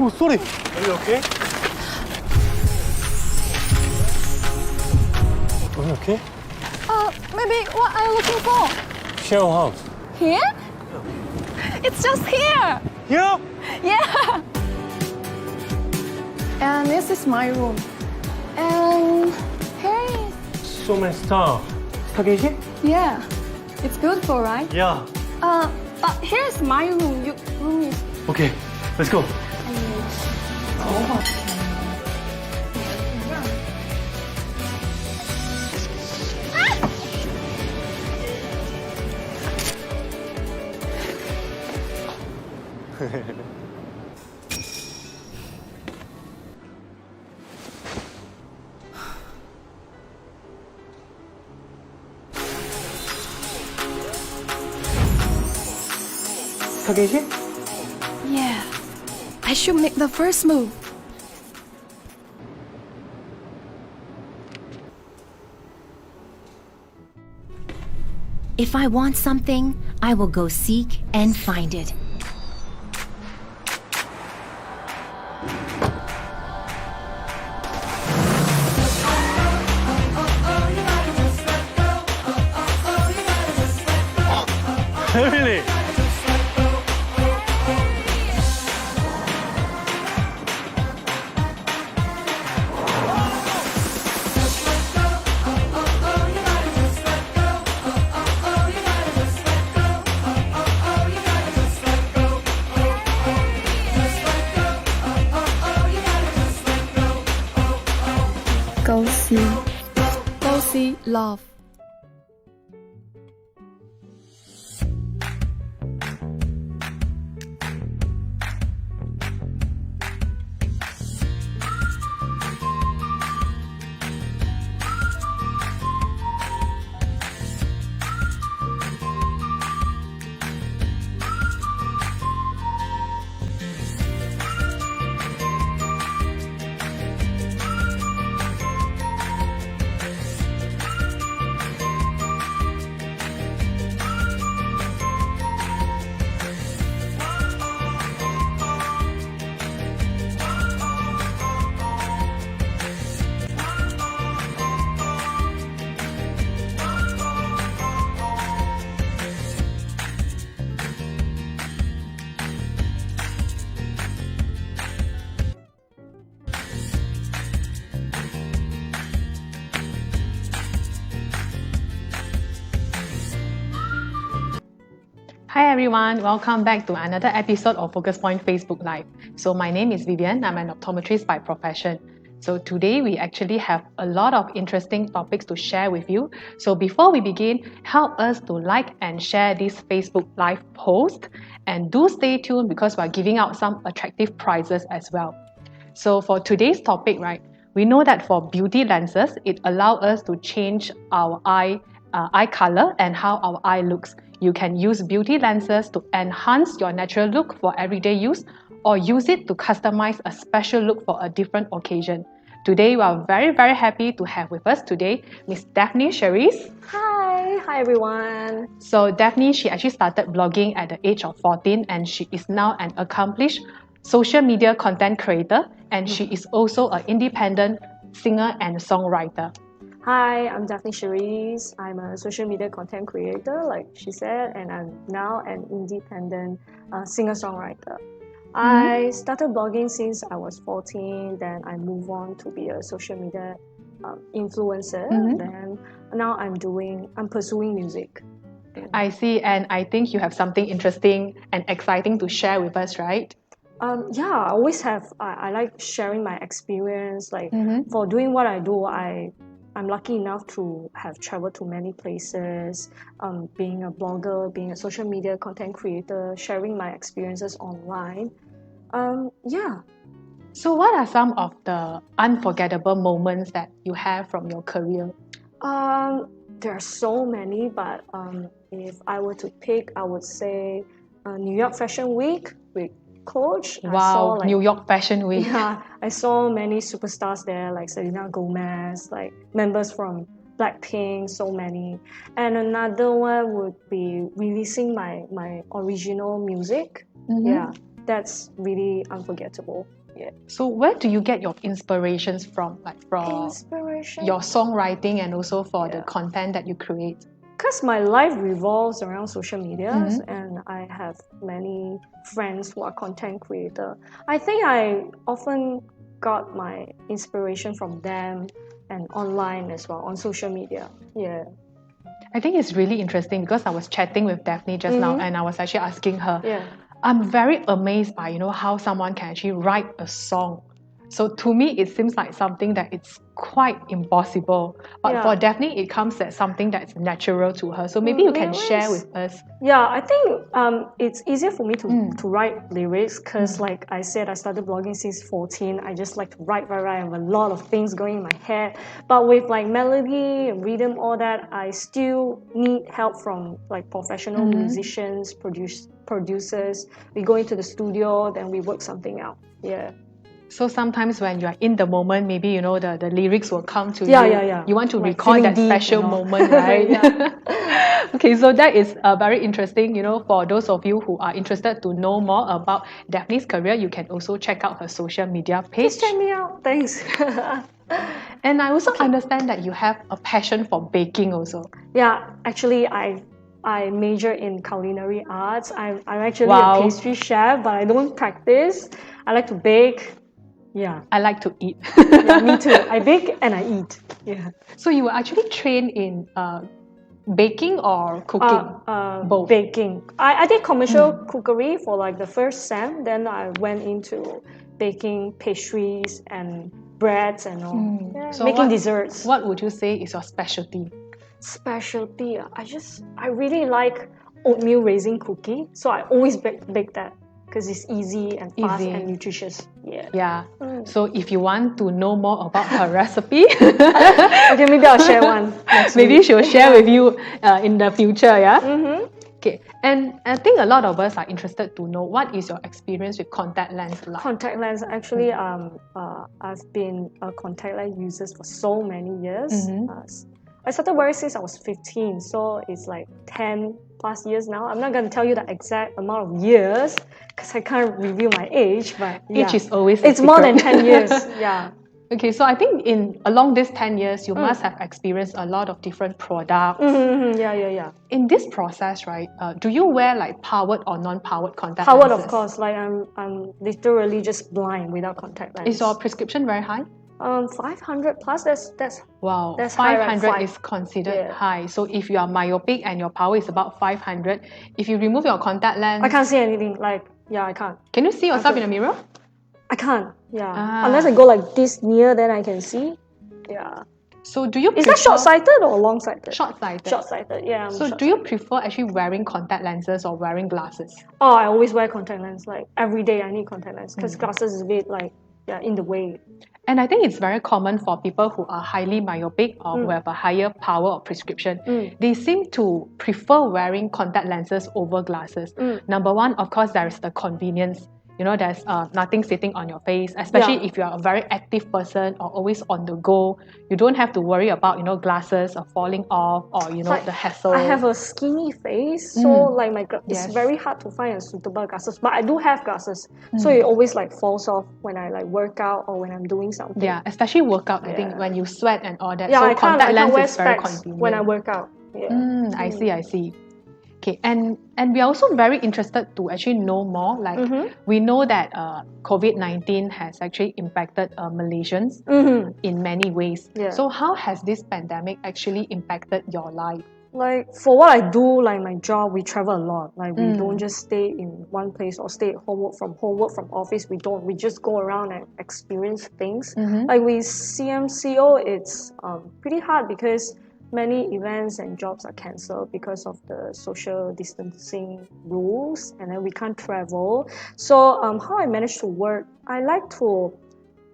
Oh, sorry. Are you okay? Are you okay? Maybe what are you looking for? Share a house. Here? It's just here. Yeah? Yeah. And this is my room. And here is... So many stuff. Packaging? Yeah. It's beautiful, right? Yeah. But here's my room. Your room is... Okay, let's go. Packaging? Yeah. I should make the first move. If I want something, I will go seek and find it. Really? Go see love. Hi everyone, welcome back to another episode of Focus Point Facebook Live. So my name is Vivian, I'm an optometrist by profession. So today we actually have a lot of interesting topics to share with you. So before we begin, help us to like and share this Facebook Live post, and do stay tuned because we're giving out some attractive prizes as well. So for today's topic, right, we know that for beauty lenses, it allows us to change our eye color and how our eye looks. You can use beauty lenses to enhance your natural look for everyday use, or use it to customize a special look for a different occasion. Today, we are very, very happy to have with us today Ms Daphne Charice. Hi everyone. So Daphne, she actually started blogging at the age of 14, and she is now an accomplished social media content creator, and she is also an independent singer and songwriter. Hi, I'm Daphne Charice. I'm a social media content creator, like she said, and I'm now an independent singer-songwriter. I started blogging since I was 14, then I moved on to be a social media influencer. Then now I'm pursuing music. I see, and I think you have something interesting and exciting to share with us, right? Yeah, I always have. I like sharing my experience. Like for doing what I do, I'm lucky enough to have traveled to many places, being a blogger, being a social media content creator, sharing my experiences online. Yeah. So what are some of the unforgettable moments that you have from your career? There are so many, but if I were to pick, I would say New York Fashion Week with Coach. Wow, New York Fashion Week. Yeah, I saw many superstars there, like Selena Gomez, like members from Blackpink, so many. And another one would be releasing my original music. Yeah, that's really unforgettable. Yeah. So where do you get your inspirations from? Like from Inspiration. your songwriting and also for the Yeah. content that you create? Because my life revolves around social media, Mhm. and I have many friends who are content creator. I think I often got my inspiration from them and online as well, on social media. Yeah. I think it's really interesting because I was chatting with Daphne just now and I was actually asking her, Yeah. I'm very amazed by, how someone can actually write a song. So to me, it seems like something that it's quite impossible. But Yeah. for Daphne, it comes as something that's natural to her. So maybe you can share with us. Yeah, I think it's easier for me to write lyrics because, like I said, I started blogging since 14. I just like to write. I have a lot of things going in my head. But with like melody, rhythm, all that, I still need help from like professional musicians, producers. We go into the studio, then we work something out. Yeah. So sometimes when you're in the moment, maybe, the lyrics will come to Yeah, you. yeah, yeah. You want to Like record feeling that deep special and all. moment, right? Yeah. Okay, so that is very interesting. For those of you who are interested to know more about Daphne's career, you can also check out her social media page. Please check me out. Thanks. And I also understand that you have a passion for baking also. Yeah, actually, I major in culinary arts. I'm actually Wow. a pastry chef, but I don't practice. I like to bake. Yeah. I like to eat. Yeah, me too. I bake and I eat. Yeah. So you were actually trained in baking or cooking? Both. Baking. I did commercial cookery for like the first sem. Then I went into baking pastries and breads and all. Yeah, So making desserts. What would you say is your specialty? Specialty. I really like oatmeal raisin cookie. So I always bake that because it's easy and fast and nutritious. Yeah. Yeah. So if you want to know more about her recipe, Okay, maybe I'll share one next maybe week. she'll share with you in the future. Yeah. Okay. And I think a lot of us are interested to know what is your experience with contact lens like. Contact lens. Actually, I've been a contact lens user for so many years. I started wearing since I was 15, so it's like 10 plus years now. I'm not going to tell you the exact amount of years because I can't reveal my age, but yeah. Age is always it's more than 10 years. Yeah. Okay, so I think along these 10 years, you must have experienced a lot of different products. Yeah. In this process, right, do you wear like powered or non-powered contact Powered, lenses? of course. Like I'm literally just blind without contact lenses. Is your prescription very high? 500 plus. That's Wow, that's high, right? 500 is considered high. So if you are myopic and your power is about 500, if you remove your contact lens, I can't see anything. Like, yeah, I can't. Can you see yourself in the mirror? I can't. Yeah. Unless I go like this near, then I can see. Yeah. So do you Is that short-sighted or long-sighted? Short-sighted. Short-sighted, yeah. So do you prefer actually wearing contact lenses or wearing glasses? Oh, I always wear contact lens. Like every day I need contact lens because glasses is a bit like, in the way. And I think it's very common for people who are highly myopic or who have a higher power of prescription. They seem to prefer wearing contact lenses over glasses. Number one, of course, there is the convenience. There's nothing sitting on your face, especially if you're a very active person or always on the go. You don't have to worry about, glasses or falling off or, the hassle. I have a skinny face, so like it's very hard to find a suitable glasses. But I do have glasses, so it always like falls off when I like work out or when I'm doing something. Yeah, especially workout, I think, when you sweat and all that. Yeah, so I can't wear is very specs convenient. when I work out. Yeah. I see. Okay, and we are also very interested to actually know more. Like we know that COVID-19 has actually impacted Malaysians in many ways. Yeah. So how has this pandemic actually impacted your life? Like for what I do, like my job, we travel a lot. Like we don't just stay in one place or stay at home, work from office. We don't. We just go around and experience things. Like with CMCO, it's pretty hard because many events and jobs are cancelled because of the social distancing rules, and then we can't travel. So how I manage to work, I like to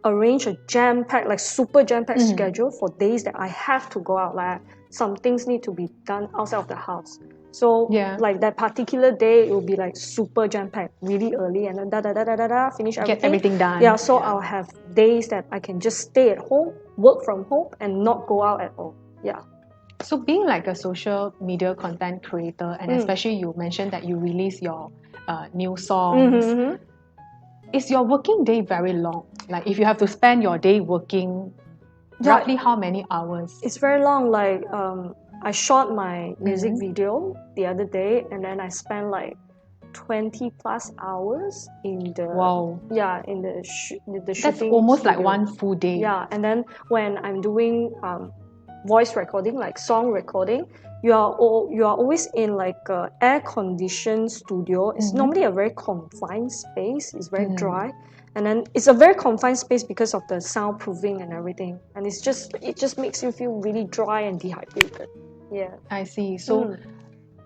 arrange a jam-packed, like super jam-packed schedule for days that I have to go out. Like some things need to be done outside of the house. So like that particular day, it will be like super jam-packed, really early, and then finish everything. Get everything done. Yeah, so I'll have days that I can just stay at home, work from home, and not go out at all. Yeah. So being like a social media content creator, and especially you mentioned that you release your new songs, is your working day very long? Like if you have to spend your day working, Yeah. roughly how many hours? It's very long. Like I shot my music Mhm. video the other day, and then I spent like 20 plus hours in the Wow. in the That's shooting almost like studio. one full day. Yeah, and then when I'm doing voice recording, like song recording, you are always in like a air conditioned studio. It's normally a very confined space. It's very dry, and then it's a very confined space because of the soundproofing and everything. And it just makes you feel really dry and dehydrated. Yeah. I see. So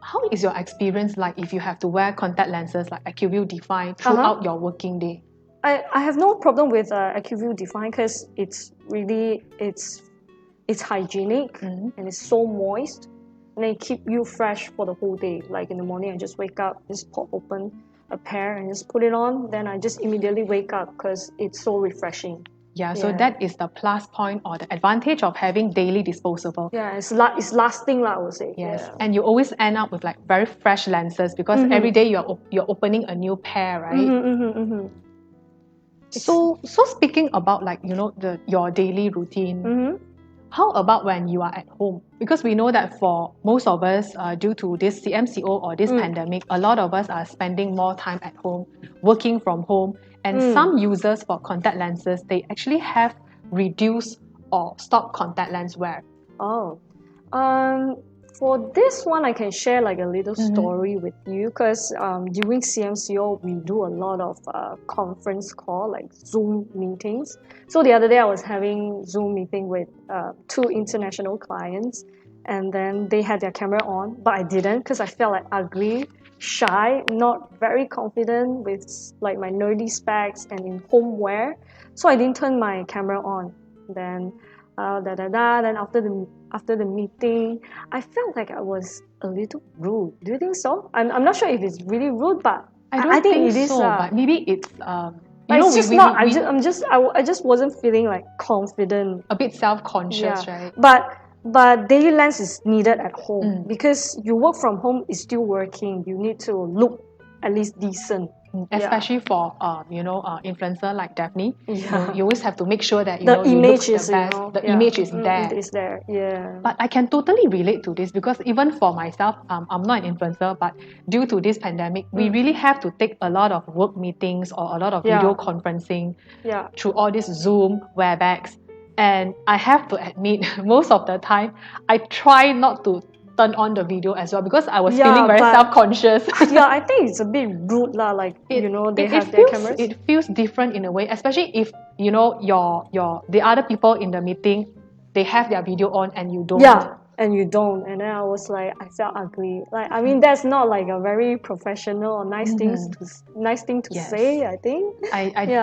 how is your experience like if you have to wear contact lenses like AccuView Define throughout your working day? I have no problem with AccuView Define because it's really it's hygienic and it's so moist, and it keep you fresh for the whole day. Like in the morning, I just wake up, just pop open a pair and just put it on. Then I just immediately wake up because it's so refreshing. Yeah, so that is the plus point or the advantage of having daily disposable. Yeah, it's lasting lah, I would say. Yes, Yeah. and you always end up with like very fresh lenses because every day you're opening a new pair, right? So speaking about like your daily routine, how about when you are at home? Because we know that for most of us, due to this CMCO or this pandemic, a lot of us are spending more time at home, working from home, and some users for contact lenses, they actually have reduced or stopped contact lens wear. Oh, for this one, I can share like a little story with you because during CMCO, we do a lot of conference call, like Zoom meetings. So the other day, I was having Zoom meeting with 2 international clients, and then they had their camera on, but I didn't because I felt like ugly, shy, not very confident with like my nerdy specs and in homeware. So I didn't turn my camera on. Then then after the meeting, I felt like I was a little rude. Do you think so? I'm not sure if it's really rude, but I think think it is. so, but maybe it's It's just not. I just wasn't feeling like confident. a bit self-conscious, right? But daily lens is needed at home because you work from home is still working. You need to look at least decent. Especially for influencer like Daphne, Yeah. you always have to make sure that The you image look is, the best. The image is there. It is there. Yeah. But I can totally relate to this because even for myself, I'm not an influencer, but due to this pandemic, we really have to take a lot of work meetings or a lot of video conferencing through all this Zoom, Webex. And I have to admit, most of the time, I try not to turn on the video as well because I was feeling very self-conscious. I think it's a bit rude lah. Like they have their cameras. It feels different in a way, especially if the other people in the meeting, they have their video on and you don't. Yeah, and you don't. And then I was like, I felt ugly. Like I mean, that's not like a very professional or nice thing to say. I think.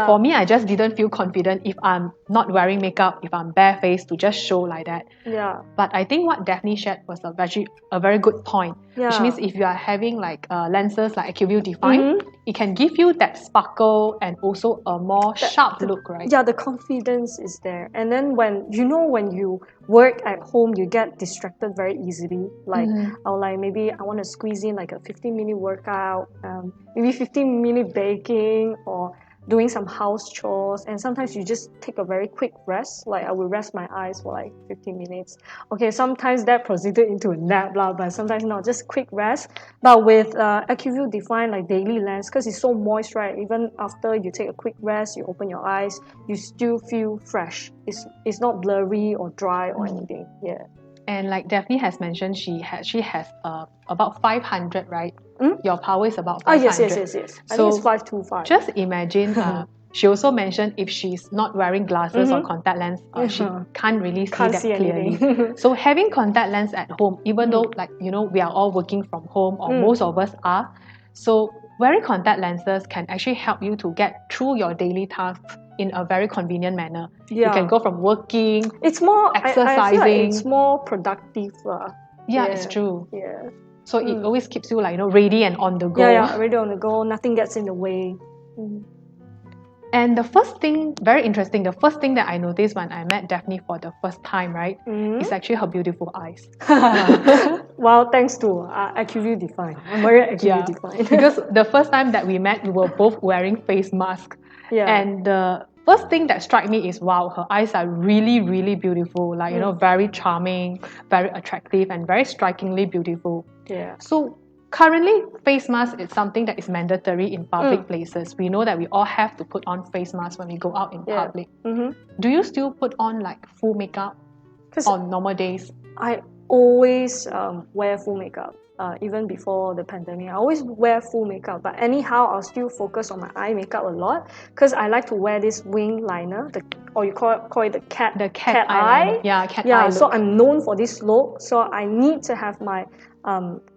For me, I just didn't feel confident if I'm not wearing makeup, if I'm barefaced to just show like that. Yeah. But I think what Daphne shared was a very good point. Which means if you are having like lenses like AccuView Define, it can give you that sparkle and also a more sharp look, right? Yeah, the confidence is there. And then when you work at home, you get distracted very easily. Like maybe I want to squeeze in like a 15-minute workout, maybe 15-minute baking or doing some house chores, and sometimes you just take a very quick rest. Like I will rest my eyes for like 15 minutes. Okay, sometimes that proceeded into a nap lah, but sometimes not, just quick rest. But with AccuView Define like daily lens, because it's so moist, right? Even after you take a quick rest, you open your eyes, you still feel fresh. It's not blurry or dry or anything. Yeah. And like Daphne has mentioned, she has about 500, right? Your power is about 500. Yes. I think it's 525. Just imagine, she also mentioned if she's not wearing glasses or contact lens, she can't really see that clearly. So having contact lens at home, even though we are all working from home or most of us are, so wearing contact lenses can actually help you to get through your daily tasks in a very convenient manner. You can go from working, it's more exercising. I feel like it's more productive. It's true. Yeah. So it always keeps you ready and on the go. Yeah, ready on the go. Nothing gets in the way. And the first thing, very interesting, the first thing that I noticed when I met Daphne for the first time, right, is actually her beautiful eyes. Well, thanks to AccuView Define. I'm wearing AccuView Define. Because the first time that we met, we were both wearing face masks. Yeah. And the first thing that struck me is, wow, her eyes are really, really beautiful. Like, you know, very charming, very attractive, and very strikingly beautiful. Yeah. So currently, face mask is something that is mandatory in public places. We know that we all have to put on face masks when we go out in public. Do you still put on like full makeup 'Cause on normal days? I always wear full makeup. Even before the pandemic, I always wear full makeup. But anyhow, I'll still focus on my eye makeup a lot because I like to wear this wing liner, or you call it the cat eye. eyeliner. Yeah, cat eye Yeah, look. so I'm known for this look. So I need to have my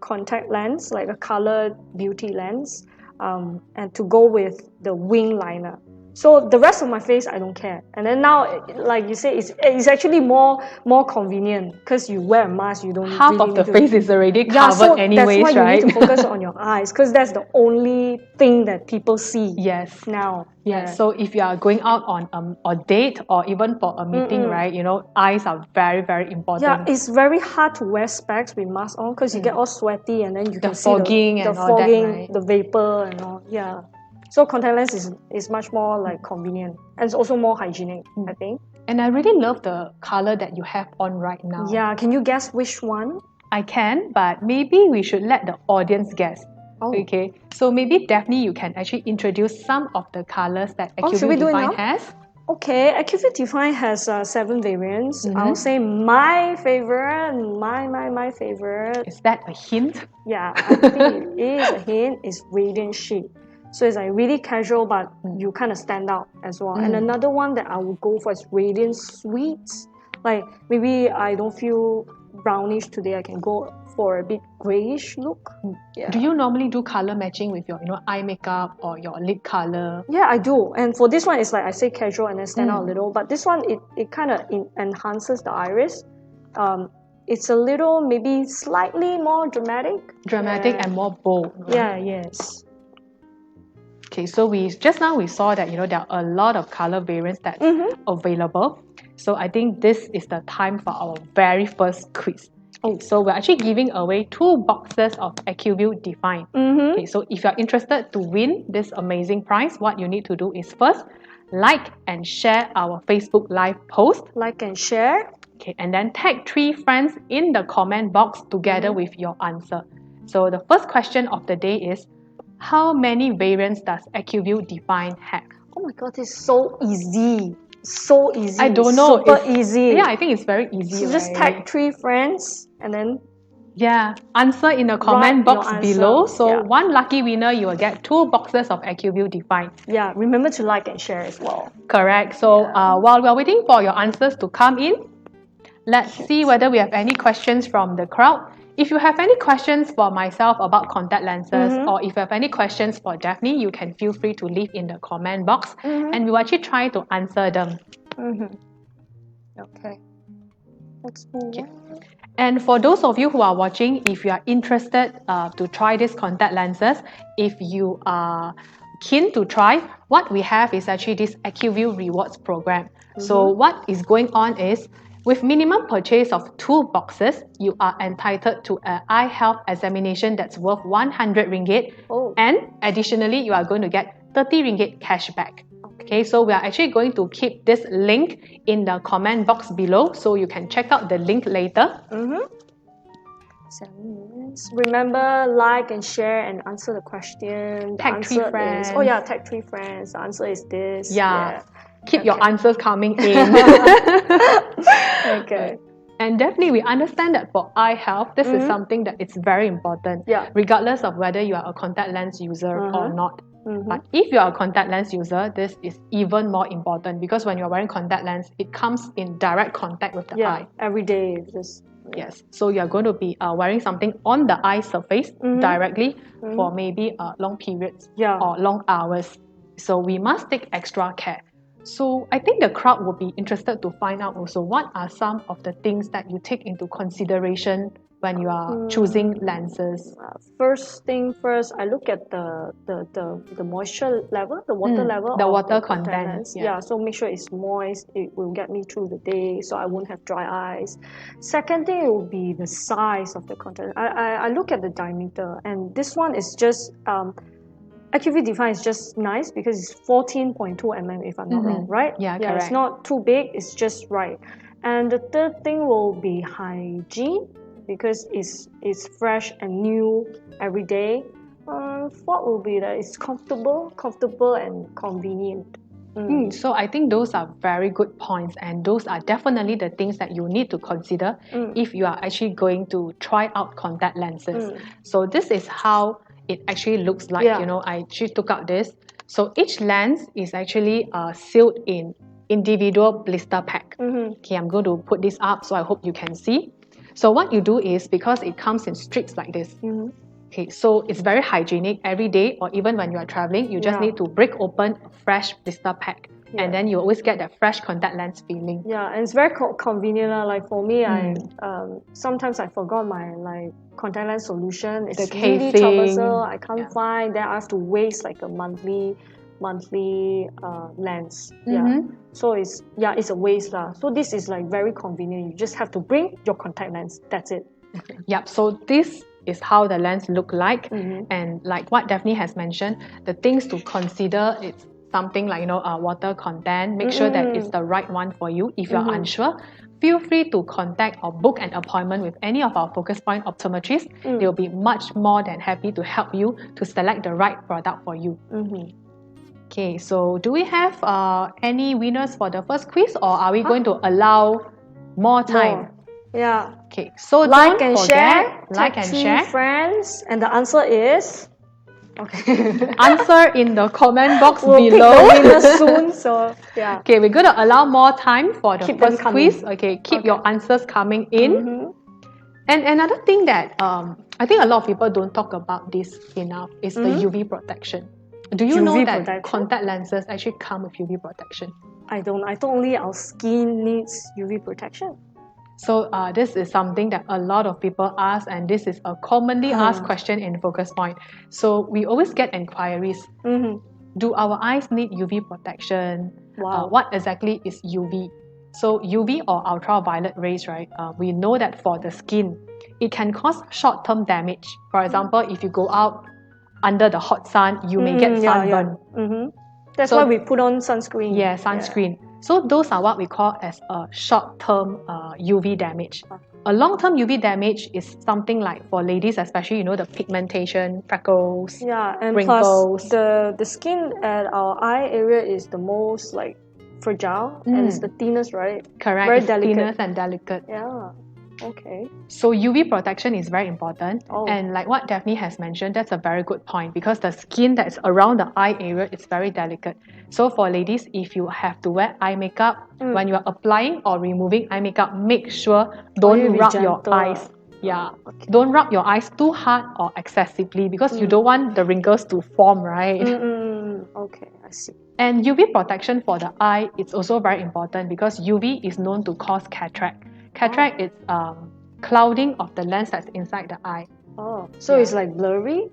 contact lens, like a colored beauty lens, and to go with the wing liner. So the rest of my face, I don't care. And then now, like you say, it's actually more convenient because you wear a mask, you don't Half really of the need to- face is already Yeah, covered so anyways, that's why right? you need to focus on your eyes because that's the only thing that people see Yes. now. Yes. So if you are going out on a date or even for a meeting, right? You know, eyes are very, very important. Yeah, it's very hard to wear specs with mask on because you get all sweaty and then you can see fogging the and all that, fogging, right? the vapor and all. Yeah. So contact lens is much more like convenient and it's also more hygienic, I think. And I really love the color that you have on right now. Yeah, can you guess which one? I can, but maybe we should let the audience guess. Oh. Okay, so maybe Daphne, you can actually introduce some of the colors that should we AccuView do it Define now? has. Okay, AccuView Define has 7 variants. I'll say my favorite, my favorite. Is that a hint? Yeah, I think it is a hint. It's Radiant Chic. So it's like really casual, but you kind of stand out as well. And another one that I would go for is Radiant Sweet. Like maybe I don't feel brownish today, I can go for a bit grayish look. Yeah. Do you normally do color matching with your, eye makeup or your lip color? Yeah, I do. And for this one, it's like I say casual and then stand out a little. But this one, it kind of enhances the iris. It's a little, maybe slightly more dramatic. Dramatic and more bold. Right? Yeah, yes. Okay, so we saw that there are a lot of color variants that's available. So I think this is the time for our very first quiz. Okay, so we're actually giving away 2 boxes of AccuView Define. Okay, so if you're interested to win this amazing prize, what you need to do is first like and share our Facebook Live post. Like and share. Okay, and then tag 3 friends in the comment box together with your answer. So the first question of the day is, how many variants does AccuView Define have? Oh my god, it's so easy. So easy. I don't know. Super easy. Yeah, I think it's very easy. So just tag 3 friends and then answer in the comment Write box your below. answer. So one lucky winner, you will get 2 boxes of AccuView Define. yeah, remember to like and share as well. Correct. So while we're waiting for your answers to come in, let's see whether we have any questions from the crowd. If you have any questions for myself about contact lenses, or if you have any questions for Daphne, you can feel free to leave in the comment box, and we will actually try to answer them. Okay. Let's move on. And for those of you who are watching, if you are interested to try these contact lenses, if you are keen to try, what we have is actually this AccuView Rewards program. So what is going on is, with minimum purchase of 2 boxes, you are entitled to an eye health examination that's worth 100 ringgit. And additionally, you are going to get 30 ringgit cashback. Okay, so we are actually going to keep this link in the comment box below, so you can check out the link later. 7 minutes. Remember, like and share and answer the question. The Tag 3 answer friends. is, tag 3 friends. The answer is this. Keep your answers coming in. Okay. And definitely, we understand that for eye health, this is something that it's very important, regardless of whether you are a contact lens user or not. But if you are a contact lens user, this is even more important because when you're wearing contact lens, it comes in direct contact with the eye. Every day. Just Yes, so you're going to be wearing something on the eye surface directly for maybe long periods or long hours. So we must take extra care. So I think the crowd will be interested to find out also what are some of the things that you take into consideration when you are choosing lenses. First thing first, I look at the moisture level, the water level. The of water contact content. lens. Yeah, so make sure it's moist. It will get me through the day, so I won't have dry eyes. Second thing, it will be the size of the contact. I look at the diameter, and this one is just IQV Define is just nice because it's 14.2 mm if I'm not wrong, right? Yeah, It's correct. not too big, it's just right. And the third thing will be hygiene because it's fresh and new every day. Fourth will be that it's comfortable and convenient. So I think those are very good points, and those are definitely the things that you need to consider if you are actually going to try out contact lenses. So this is how it actually looks like. Yeah. You know, I actually took out this. So each lens is actually sealed in individual blister pack. Okay, I'm going to put this up so I hope you can see. So what you do is, because it comes in strips like this, okay, so it's very hygienic every day, or even when you are traveling, you just Yeah. need to break open a fresh blister pack, and then you always get that fresh contact lens feeling. Yeah, and it's very convenient. Like for me, I sometimes I forgot my like contact lens solution. It's The really casing. troublesome. I can't find. Then I have to waste like a monthly lens. Yeah, so it's a waste lah. So this is like very convenient. You just have to bring your contact lens. That's it. Yep, so this is how the lens look like, and like what Daphne has mentioned, the things to consider, it's something like, you know, water content. Make sure that it's the right one for you. If you're unsure, feel free to contact or book an appointment with any of our Focus Point optometrists. They'll be much more than happy to help you to select the right product for you. Okay, so do we have any winners for the first quiz, or are we going to allow more time? Yeah. Okay, so Like don't and forget, share. like Tag and 3 share. friends, and the answer is. Okay. Answer in the comment box We'll pick below. the winner soon. So yeah. Okay, we're going to allow more time for the Keep them first coming. quiz. Okay, keep your answers coming in. And another thing that I think a lot of people don't talk about this enough is the UV protection. Do you know UV that protection? contact lenses actually come with UV protection? I don't. I thought only our skin needs UV protection. So this is something that a lot of people ask, and this is a commonly asked question in Focus Point. So we always get inquiries. Do our eyes need UV protection? Wow. What exactly is UV? So UV or ultraviolet rays, right? We know that for the skin, it can cause short-term damage. For example, if you go out under the hot sun, you may get sunburn. That's So- why we put on sunscreen. Yeah, sunscreen. So those are what we call as a short-term UV damage. A long-term UV damage is something like, for ladies especially, you know, the pigmentation, freckles. Yeah, and Wrinkles. plus the skin at our eye area is the most like fragile and it's the thinnest, right? Correct. Very It's delicate. thinnest and delicate. Yeah. Okay. So UV protection is very important. Oh. And like what Daphne has mentioned, that's a very good point, because the skin that's around the eye area is very delicate. So for ladies, if you have to wear eye makeup, when you are applying or removing eye makeup, make sure don't be rub your gentle. eyes. Yeah. Don't rub your eyes too hard or excessively, because you don't want the wrinkles to form, right? Okay, I see. And UV protection for the eye is also very important, because UV is known to cause cataract. Cataract is clouding of the lens that's inside the eye. Oh, so it's like blurry?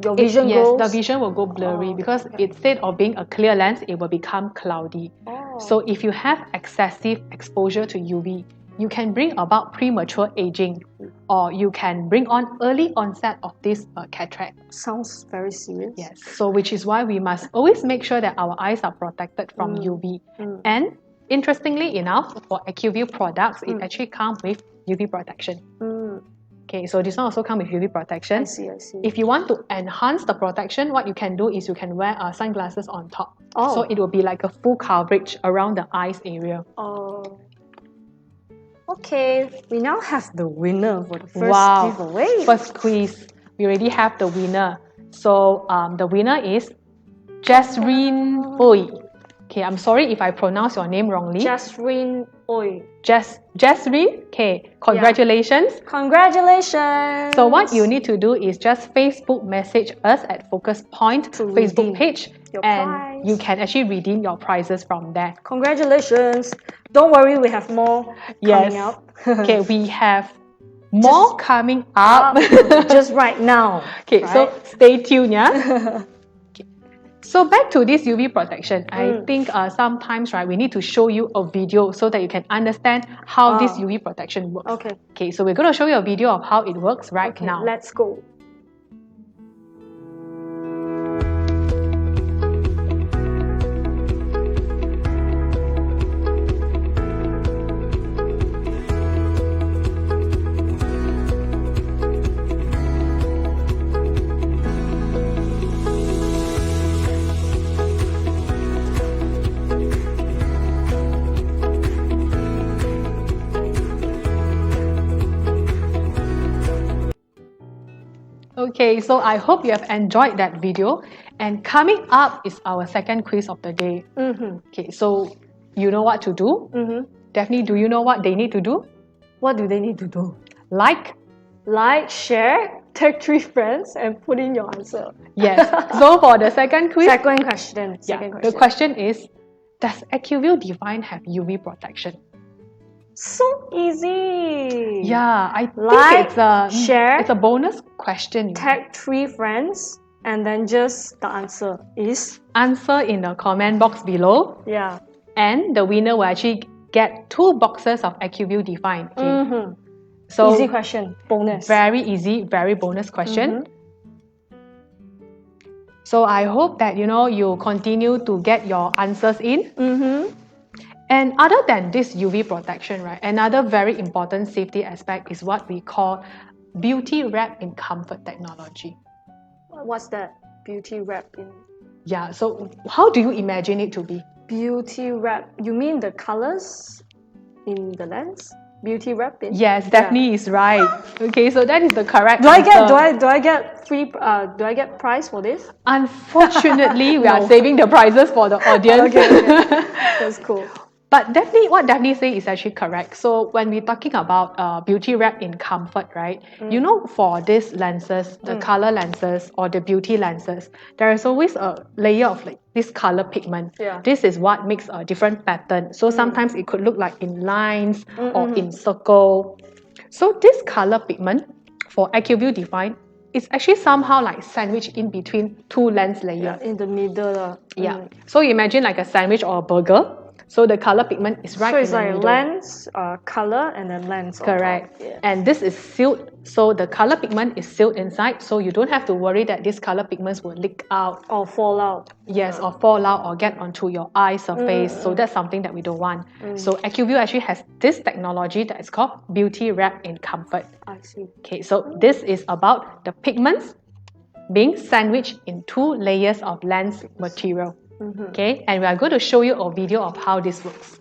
Your vision yes, goes? the vision will go blurry, because instead of being a clear lens, it will become cloudy. Oh. So if you have excessive exposure to UV, you can bring about premature aging, or you can bring on early onset of this cataract. Sounds very serious. Yes, so which is why we must always make sure that our eyes are protected from UV. And interestingly enough, for AccuView products, it actually comes with UV protection. Okay, so this one also comes with UV protection. I see. If you want to enhance the protection, what you can do is you can wear sunglasses on top. Oh. So it will be like a full coverage around the eyes area. Oh. Okay, we now have the winner for the first Wow. giveaway. First quiz, we already have the winner. So the winner is Jasreen Oi. Okay, I'm sorry if I pronounce your name wrongly. Jasreen Oi. Jasreen? Okay, congratulations. Congratulations! So what you need to do is just Facebook message us at Focus Point To Facebook redeem page, your and prize. you can actually redeem your prizes from there. Congratulations! Don't worry, we have more Yes. coming up. Okay, we have more coming up. Just right now. Okay, right? so stay tuned, yeah? Okay. So back to this UV protection, I think sometimes, right, we need to show you a video so that you can understand how this UV protection works. Okay. Okay, so we're going to show you a video of how it works right Okay, now. let's go. Okay, so I hope you have enjoyed that video. And coming up is our second quiz of the day. Okay, so you know what to do? Daphne, do you know what they need to do? What do they need to do? Like? Like, share, tag 3 friends, and put in your answer. Yes. So for the second quiz, Second question. the question is, does AccuView Define have UV protection? So easy. Yeah, I Like, think share, it's a bonus question. tag 3 friends, and then just the answer is Answer in the comment box below, yeah. and the winner will actually get 2 boxes of AccuView Define. Okay? So Easy question, bonus. very easy, very bonus question. So I hope that you continue to get your answers in. And other than this UV protection, right, another very important safety aspect is what we call beauty wrap in comfort technology. What's that? Beauty wrap in. Yeah, so how do you imagine it to be? Beauty wrap. You mean the colors in the lens? Beauty wrap in. Yes, Daphne is right. Okay, so that is the correct Do I answer. get free? Do I get prize for this? Unfortunately, we are saving the prizes for the audience. Okay. That's cool. But Daphne, what Daphne says is actually correct. So when we're talking about beauty wrap in comfort, right? For these lenses, the color lenses or the beauty lenses, there is always a layer of like this color pigment. Yeah. This is what makes a different pattern. So sometimes it could look like in lines or in circle. So this color pigment for AccuView Define is actually somehow like sandwiched in between 2 lens layers. Yeah, in the middle. Yeah. So you imagine like a sandwich or a burger. So the color pigment is right in the middle. So it's like lens, color, and then lens. Correct. Yeah. And this is sealed. So the color pigment is sealed inside. So you don't have to worry that these color pigments will leak out. Or fall out. Yes, or fall out or get onto your eye surface. So that's something that we don't want. So AccuView actually has this technology that is called Beauty Wrap in Comfort. I see. Okay, so this is about the pigments being sandwiched in 2 layers of lens material. Okay, and we are going to show you a video of how this works.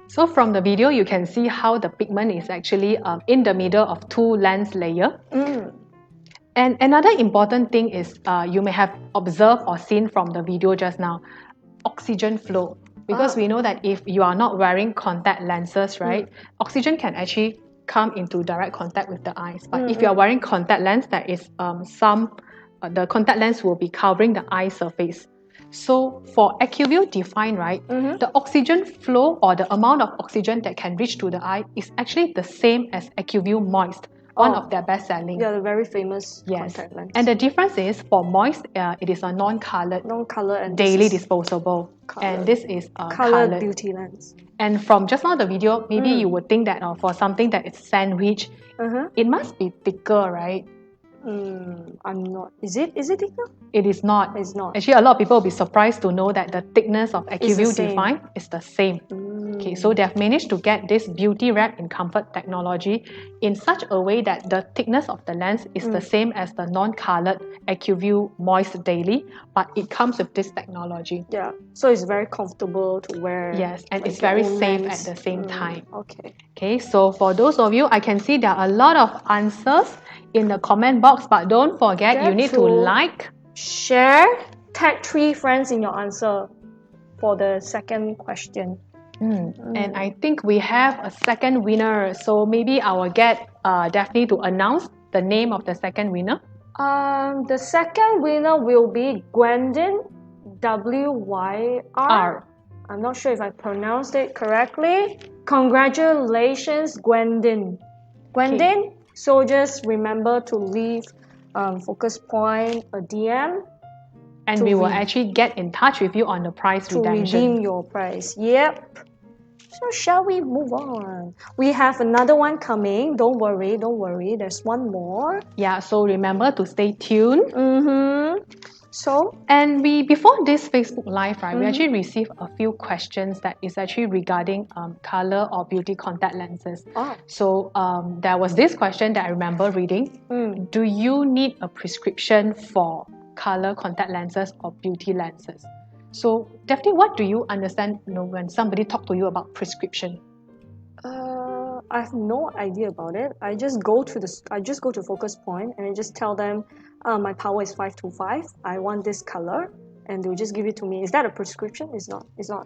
So from the video, you can see how the pigment is actually in the middle of 2 lens layer. And another important thing is you may have observed or seen from the video just now, oxygen flow. Because we know that if you are not wearing contact lenses, right, oxygen can actually come into direct contact with the eyes. But if you are wearing contact lens, there is the contact lens will be covering the eye surface. So for AccuView Define, right, the oxygen flow or the amount of oxygen that can reach to the eye is actually the same as AccuView Moist, one of their best selling. Yeah, the very famous contact lens. And the difference is for Moist, it is a non-colored, and daily disposable. Colored. And this is colored beauty lens. And from just now the video, maybe you would think that for something that is sandwich, it must be thicker, right? I'm not. Is it thicker? It is not. It's not. Actually, a lot of people will be surprised to know that the thickness of AccuView Define is the same. Okay, so they have managed to get this beauty wrap in comfort technology in such a way that the thickness of the lens is the same as the non-colored AccuView Moist Daily, but it comes with this technology. Yeah, so it's very comfortable to wear. Yes, and it's very safe at the same time. Okay. Okay, so for those of you, I can see there are a lot of answers in the comment box, but don't forget you need to like, share, tag 3 friends in your answer for the second question. And I think we have a second winner, so maybe I will get Daphne to announce the name of the second winner. The second winner will be Gwendin, W-Y-R. I'm not sure if I pronounced it correctly. Congratulations, Gwendin. Gwendin, so just remember to leave Focus Point a DM. And we will actually get in touch with you on the prize redemption. To redeem your prize. Yep. So shall we move on? We have another one coming. Don't worry. There's one more. Yeah, so remember to stay tuned. So, And before this Facebook Live, right, we actually received a few questions that is actually regarding color or beauty contact lenses. Oh. So there was this question that I remember reading. Do you need a prescription for color contact lenses or beauty lenses? So Daphne, what do you understand when somebody talk to you about prescription? I have no idea about it. I just go to focus point and I just tell them, my power is 525. I want this color, and they'll just give it to me. Is that a prescription? It's not. It's not.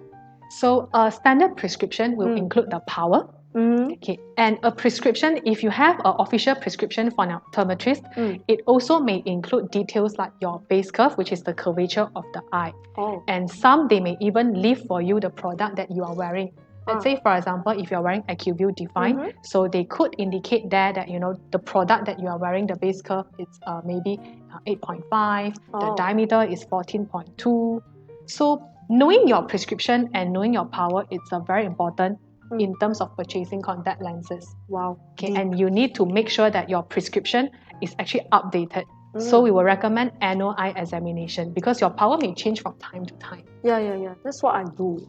So a standard prescription will include the power. Okay, and a prescription, if you have an official prescription from an optometrist, it also may include details like your base curve, which is the curvature of the eye. Oh. And some, they may even leave for you the product that you are wearing. Let's say, for example, if you're wearing AccuView Define, so they could indicate there that, the product that you are wearing, the base curve is maybe 8.5, the diameter is 14.2. So knowing your prescription and knowing your power, it's very important in terms of purchasing contact lenses. Wow. Okay, and you need to make sure that your prescription is actually updated. So we will recommend annual eye examination because your power may change from time to time. Yeah. That's what I do.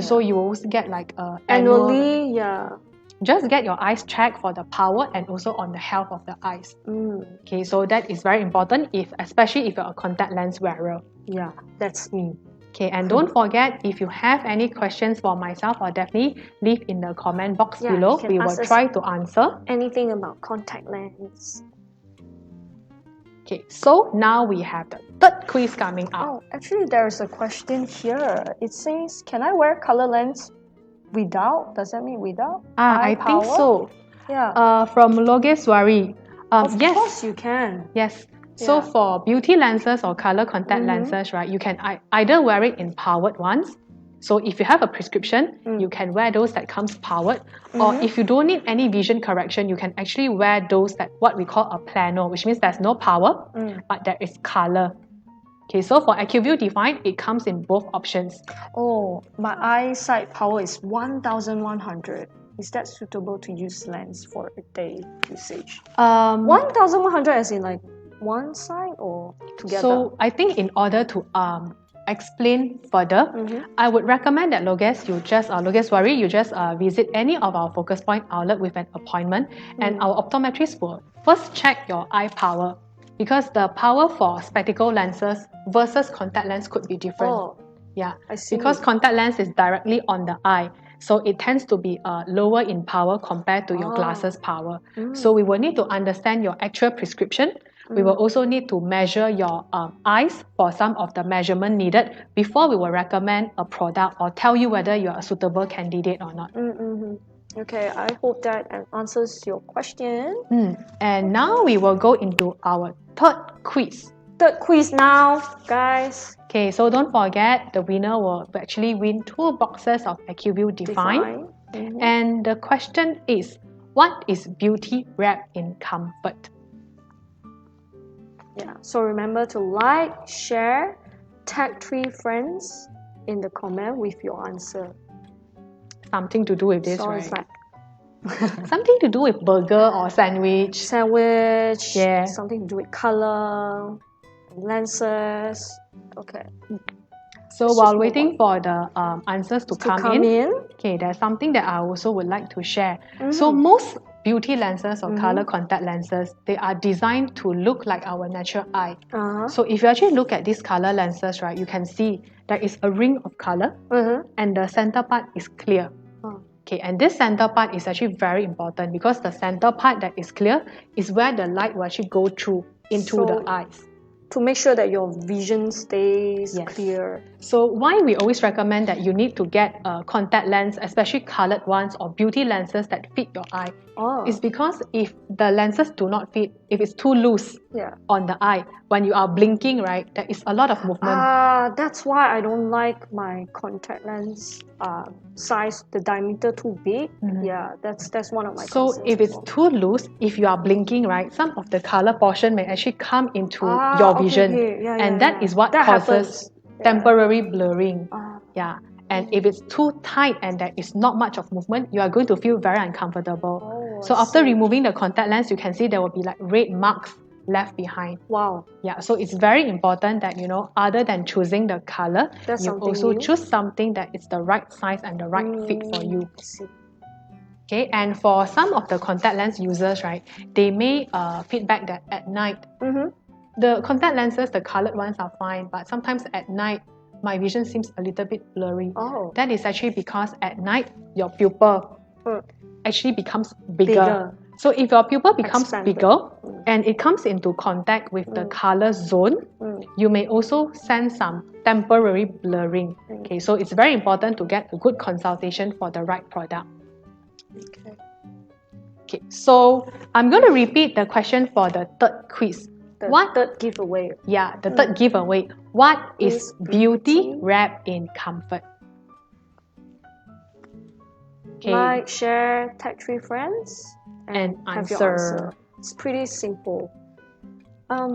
So you will also get like Annually, yeah. Just get your eyes checked for the power and also on the health of the eyes. Okay, so that is very important, especially if you're a contact lens wearer. Yeah, that's me. Okay, and don't forget, if you have any questions for myself or Daphne, leave in the comment box below. you can We will ask us try to answer. Anything about contact lens. Okay, so now we have the third quiz coming up. Oh, actually, there's a question here. It says, can I wear color lens without? Does that mean without? I think power? so. Yeah. From Logeswari. Of Yes. course you can. Yes. So Yeah. for beauty lenses or color contact lenses, right, you can either wear it in powered ones. So if you have a prescription, you can wear those that comes powered. Or if you don't need any vision correction, you can actually wear those that what we call a plano, which means there's no power, but there is color. Okay, so for AccuView Define, it comes in both options. Oh, my eyesight power is 1100. Is that suitable to use lens for a day usage? 1100 as in like one side or together? So I think in order to explain further, I would recommend that Logeswari, you just visit any of our focus point outlet with an appointment, and our optometrist will first check your eye power, because the power for spectacle lenses versus contact lens could be different. Oh, yeah, I see. because contact lens is directly on the eye, so it tends to be lower in power compared to your glasses power. So we will need to understand your actual prescription. We will also need to measure your eyes for some of the measurement needed before we will recommend a product or tell you whether you are a suitable candidate or not. Okay, I hope that answers your question. And now we will go into our third quiz. Third quiz now, guys. Okay, so don't forget, the winner will actually win 2 boxes of AccuView Define. And the question is, what is beauty wrapped in comfort? Yeah, so remember to like, share, tag 3 friends in the comment with your answer. Something to do with this, So right? it's like Something to do with burger or sandwich. sandwich, Yeah. something to do with color, lenses. Okay. So Let's while just waiting move for the answers to come in, okay, there's something that I also would like to share. So most beauty lenses or color contact lenses, they are designed to look like our natural eye. So if you actually look at these color lenses, right, you can see there is a ring of color and the center part is clear. Okay, and this center part is actually very important because the center part that is clear is where the light will actually go through into the eyes. To make sure that your vision stays clear. So why we always recommend that you need to get a contact lens, especially colored ones or beauty lenses that fit your eye, is because if the lenses do not fit, if it's too loose on the eye, when you are blinking, right, there is a lot of movement. That's why I don't like my contact lens size, the diameter too big. Yeah, that's one of my So concerns if it's as well. too loose, if you are blinking, right, some of the color portion may actually come into your vision. And that is what That causes happens. temporary blurring. And if it's too tight and there is not much of movement, you are going to feel very uncomfortable. So after removing the contact lens, you can see there will be like red marks left behind. Wow. Yeah, so it's very important that, you know, other than choosing the color, That's you something also new. choose something that is the right size and the right fit for you. I see. Okay, and for some of the contact lens users, right, they may feedback that at night, the contact lenses, the colored ones are fine, but sometimes at night, my vision seems a little bit blurry. Oh. That is actually because at night, your pupil actually becomes bigger. Bigger. So if your pupil becomes Expanded. bigger and it comes into contact with the color zone, you may also sense some temporary blurring. Okay, so it's very important to get a good consultation for the right product. Okay. Okay, so I'm going to repeat the question for the third quiz. The third giveaway. Yeah, the third giveaway. What is Is beauty beauty wrapped in comfort? Okay, Like, share, tag 3 friends, and have answer. your answer. It's pretty simple.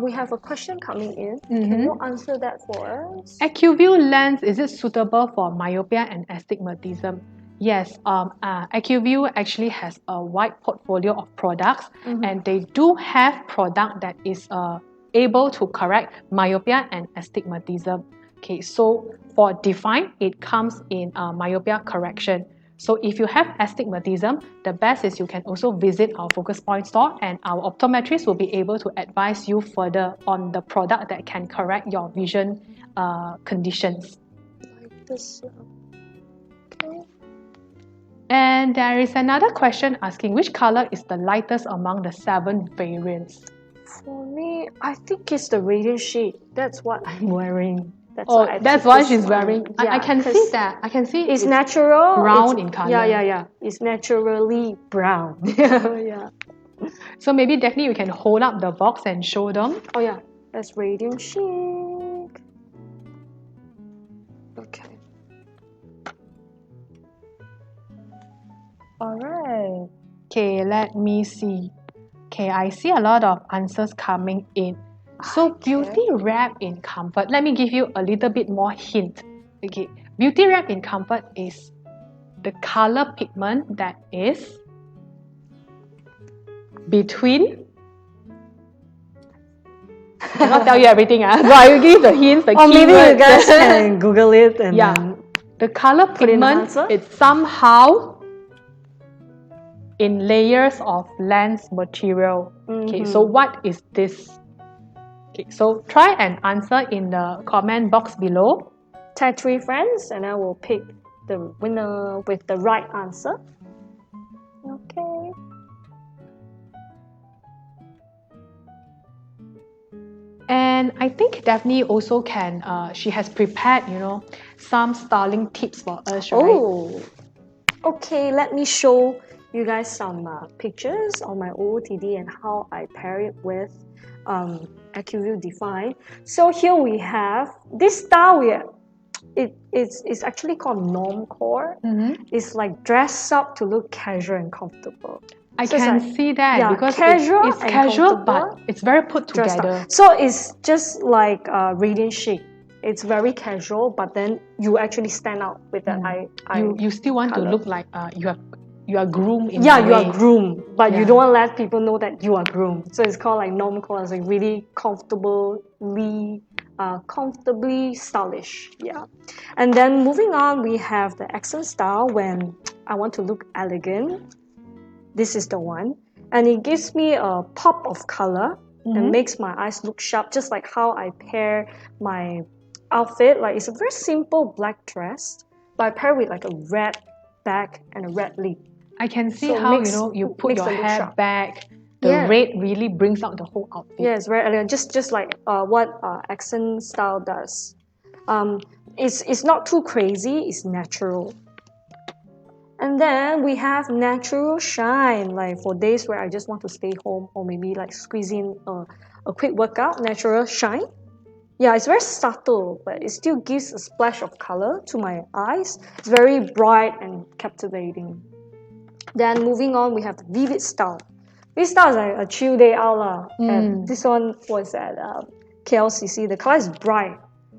We have a question coming in. Can you answer that for us? AccuView lens, is it suitable for myopia and astigmatism? Yes, AccuView actually has a wide portfolio of products, and they do have product that is able to correct myopia and astigmatism. Okay, so for Define, it comes in myopia correction. So if you have astigmatism, the best is you can also visit our Focus Point store, and our optometrist will be able to advise you further on the product that can correct your vision conditions. Like this. Okay. And there is another question asking which color is the lightest among the 7 variants? For me, I think it's the radiant shade. That's what I'm wearing. That's Oh, why I that's picked why this she's one. wearing. I Yeah, can 'cause see that. I can see it's natural. brown it's, in color. Yeah. It's naturally brown. Yeah. So maybe Daphne, you can hold up the box and show them. Oh yeah, that's radiant shade. Okay. Alright. Okay, let me see. Okay, I see a lot of answers coming in. So beauty wrapped in comfort. Let me give you a little bit more hint. Okay, beauty wrapped in comfort is the color pigment that is between. I cannot tell you everything. So I will give the hints, the Or maybe you keywords. guys can Google it and then The color in the pigment answer? is somehow in layers of lens material. Okay, so what is this? Okay, so try and answer in the comment box below. tag 3 friends and I will pick the winner with the right answer. Okay. And I think Daphne also can, she has prepared, you know, some styling tips for us, right? Oh, okay. Let me show you guys some pictures of my OOTD and how I pair it with AccuView Define. So here we have this style. It's actually called normcore. It's like dress up to look casual and comfortable. I So it's can like, see that yeah, because casual it's and casual, but comfortable. it's very put Dressed together. up. So it's just like radiant shade. It's very casual, but then you actually stand out with the eye. You still want color. to look like you are groomed in Yeah, a you way. are groomed, but Yeah. you don't want to let people know that you are groomed. So it's called like normcore. It's like really comfortably stylish. Yeah. And then moving on, we have the accent style when I want to look elegant. This is the one. And it gives me a pop of color and makes my eyes look sharp, just like how I pair my outfit. Like it's a very simple black dress, but I pair with like a red bag and a red lip. I can see So how makes- you put makes your the look hair sharp. back. The Yeah. red really brings out the whole outfit. Yeah, it's very elegant, just like what accent style does. It's not too crazy. It's natural. And then we have natural shine, like for days where I just want to stay home or maybe like squeeze in a quick workout. Natural shine. Yeah, it's very subtle, but it still gives a splash of color to my eyes. It's very bright and captivating. Then moving on, we have the vivid style. Vivid style is like a chill day out lah. And this one was at KLCC. The color is bright.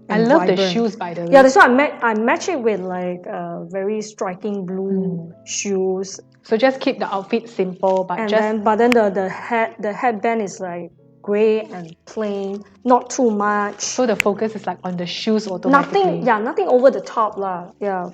I and love the vibrant. shoes, by the way. Yeah, that's why I match it with like very striking blue shoes. So just keep the outfit simple, but And just then the headband is like gray and plain, not too much. So the focus is like on the shoes automatically. Nothing over the top lah. Yeah.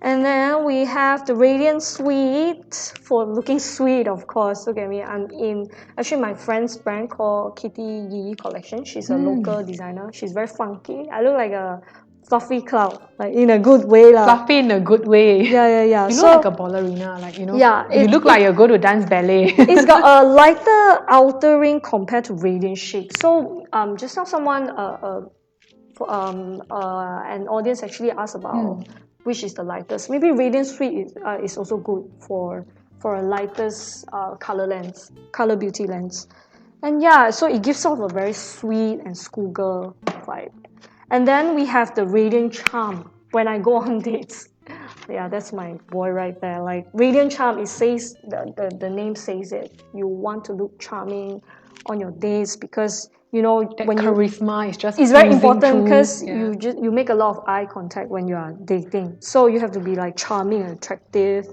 And then we have the Radiant Suite for looking sweet, of course. Look at me. I'm in actually my friend's brand called Kitty Yi Collection. She's a local designer. She's very funky. I look like a fluffy cloud, like in a good way lah. Fluffy in a good way. Yeah. You look like a ballerina, like Yeah, you look like you're going to dance ballet. It's got a lighter outer ring compared to Radiant Chic. So just now someone an audience actually asked about which is the lightest. Maybe Radiant Suite is also good for a lightest color beauty lens. And yeah, so it gives off a very sweet and schoolgirl vibe. And then we have the Radiant Charm when I go on dates. Yeah, that's my boy right there. Like Radiant Charm, it says the name says it. You want to look charming on your dates because That when charisma is just it's very oozing important through. because Yeah. you make a lot of eye contact when you are dating. So you have to be like charming and attractive.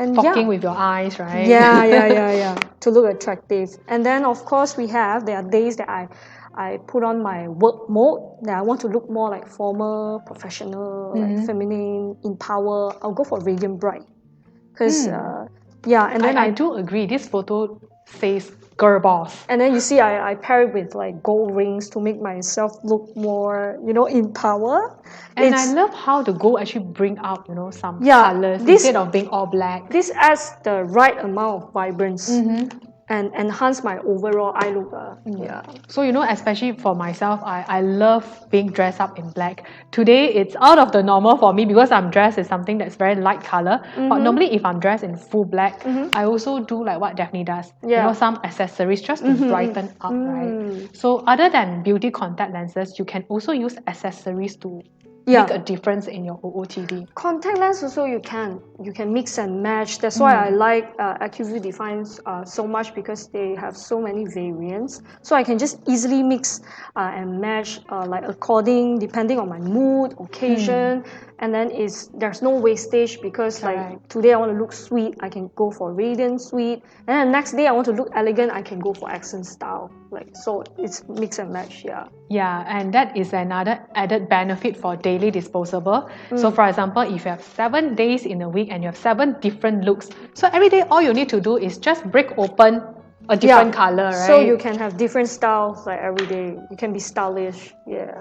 And Talking with your eyes, right? yeah. To look attractive. And then of course there are days that I put on my work mode that I want to look more like formal, professional, like feminine, in power. I'll go for Radiant Bright. Because and then I do agree. This photo says girl boss. and then you see I pair it with like gold rings to make myself look more, in power. And I love how the gold actually bring out, some Yeah, colors this- instead of being all black. This adds the right amount of vibrance and enhance my overall eye look. Yeah. So, especially for myself, I love being dressed up in black. Today, it's out of the normal for me because I'm dressed in something that's very light color. But normally, if I'm dressed in full black, I also do like what Daphne does. Yeah. Some accessories just to brighten up, right? So, other than beauty contact lenses, you can also use accessories to make a difference in your OOTD. Contact lens also you can mix and match. That's why I like AccuView Defines so much because they have so many variants. So I can just easily mix and match like depending on my mood, occasion, and then there's no wastage because like today I want to look sweet, I can go for Radiant Sweet, and then the next day I want to look elegant, I can go for accent style. Like so, it's mix and match. Yeah. Yeah, and that is another added benefit for daily disposable. So for example, if you have 7 days in a week and you have 7 different looks, so every day all you need to do is just break open a different color, right? So you can have different styles like every day. You can be stylish. Yeah.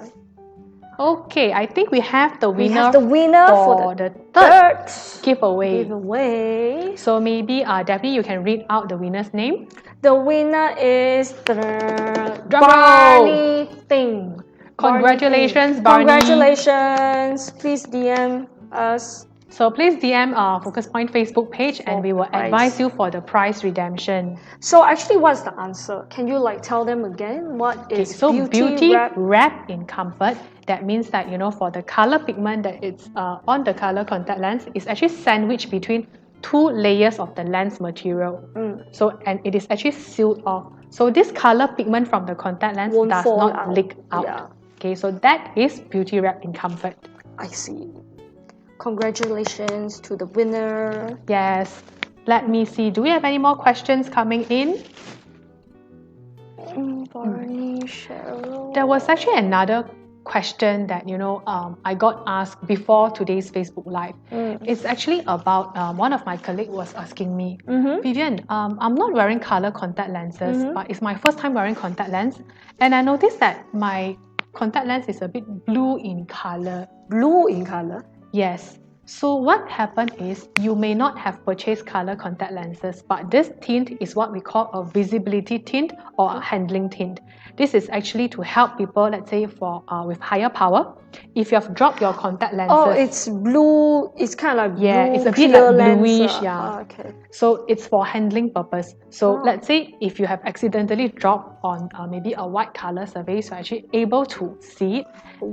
Okay, I think we have the winner, We have the winner for the third third giveaway. giveaway. So maybe Daphne, you can read out the winner's name. The winner is Drum roll. Barney Thing. Congratulations, Barney Barney. Thing. Congratulations. Please DM us. So please DM our Focus Point Facebook page and we will prize. advise you for the prize redemption. So actually, what's the answer? Can you tell them again? What is So beauty wrap? wrapped in comfort. That means that for the color pigment that it's on the color contact lens, it's actually sandwiched between 2 layers of the lens material. So and it is actually sealed off. So this color pigment from the contact lens Won't does fall not out. leak out. Yeah. Okay, so that is beauty wrapped in comfort. I see. Congratulations to the winner. Yes. Let me see. Do we have any more questions coming in? Barney, Cheryl. There was actually another question that I got asked before today's Facebook Live. It's actually about one of my colleagues was asking me, Vivien, I'm not wearing color contact lenses, but it's my first time wearing contact lens, and I noticed that my contact lens is a bit blue in color. Blue in color. Yes. So what happened is you may not have purchased color contact lenses, but this tint is what we call a visibility tint or a handling tint. This is actually to help people, let's say with higher power. If you have dropped your contact lenses, Oh, it's blue. It's kind of like blue, it's a bit clear like lens, bluish, yeah. Okay. So it's for handling purpose. So let's say if you have accidentally dropped on maybe a white color surface, you're actually able to see it,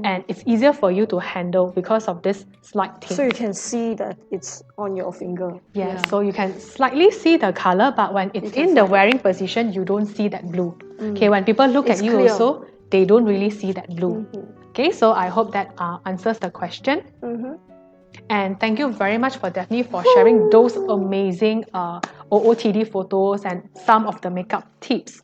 and it's easier for you to handle because of this slight tint. So you can see that it's on your finger. Yes, so you can slightly see the color, but when it's in the wearing position, you don't see that blue. Okay, when people look It's at you clear. also, they don't really see that blue. Okay, so I hope that answers the question. And thank you very much for Daphne for sharing those amazing OOTD photos and some of the makeup tips.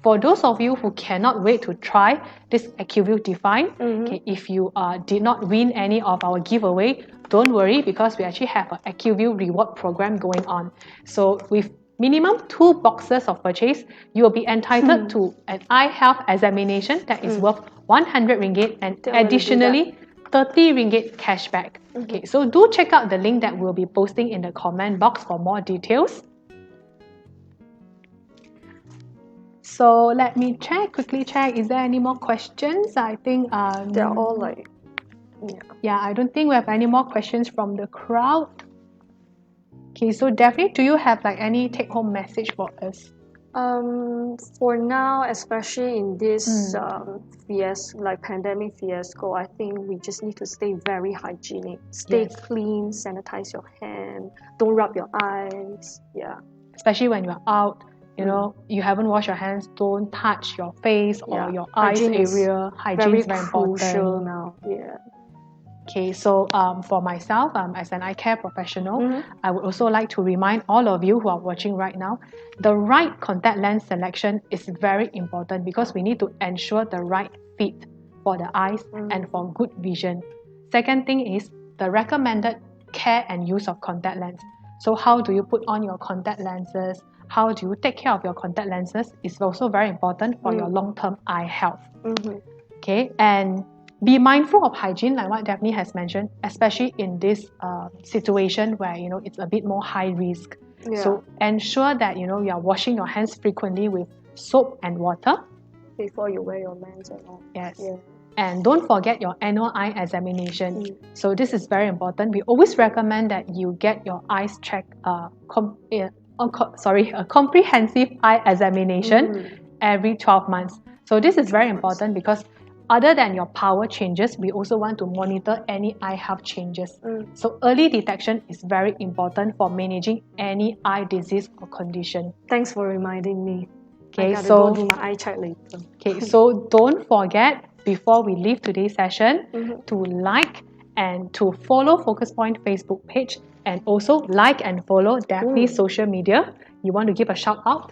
For those of you who cannot wait to try this AccuView Define, okay, if you did not win any of our giveaway, don't worry because we actually have an AccuView reward program going on. So with minimum 2 boxes of purchase, you will be entitled to an eye health examination that is worth 100 ringgit and additionally 30 ringgit cashback. Okay, so do check out the link that we'll be posting in the comment box for more details. So let me quickly check, is there any more questions? I think They're all like, yeah, I don't think we have any more questions from the crowd. Okay, so Daphne, do you have like any take-home message for us? For now, especially in this pandemic fiasco, I think we just need to stay very hygienic. Stay clean, sanitize your hand, don't rub your eyes. Yeah. Especially when you're out, you know, you haven't washed your hands, don't touch your face or your eyes area. Hygiene is very crucial important now. Yeah. Okay, so for myself, as an eye care professional, I would also like to remind all of you who are watching right now, the right contact lens selection is very important because we need to ensure the right fit for the eyes and for good vision. Second thing is the recommended care and use of contact lens. So how do you put on your contact lenses? How do you take care of your contact lenses is also very important for your long-term eye health. Okay, and be mindful of hygiene, like what Daphne has mentioned, especially in this situation where, you know, it's a bit more high risk. Yeah. So ensure that, you know, you are washing your hands frequently with soap and water. Before you wear your lens and all. Yes. Yeah. And don't forget your annual eye examination. So this is very important. We always recommend that you get your eyes checked, a comprehensive eye examination every 12 months. So this is very important because other than your power changes, we also want to monitor any eye health changes. So early detection is very important for managing any eye disease or condition. Thanks for reminding me. Okay, I gotta so go do my eye check later. Okay, so don't forget before we leave today's session to like and to follow Focus Point Facebook page and also like and follow Daphne's social media. You want to give a shout out?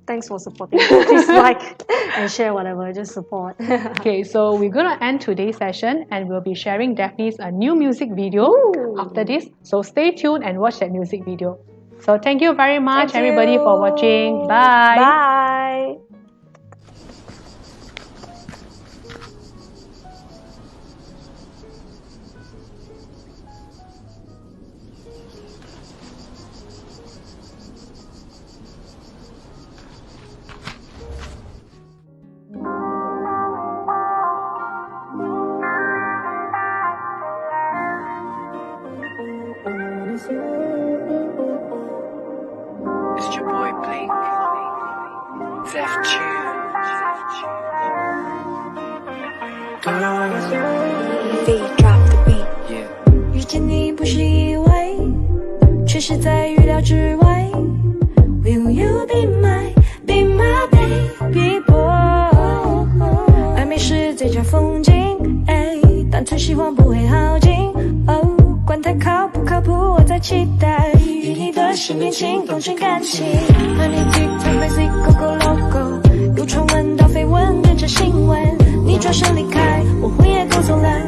Thanks for supporting. Please like and share whatever, just support. Okay, so we're going to end today's session and we'll be sharing Daphne's new music video after this. So stay tuned and watch that music video. So thank you very much everybody for watching. Bye. Bye. It's your boy Blink, Zeph V drop the beat. Yeah. 遇见你不是意外，却是在预料之外。Will you be my baby boy？ 暧昧是最佳风景，单纯喜欢不会耗尽。管它靠不靠谱，我在期待与你的身边情动成感情。Honey TikTok Basic Coco Loco，由传闻到绯闻变成新闻，你转身离开，我魂也勾走了。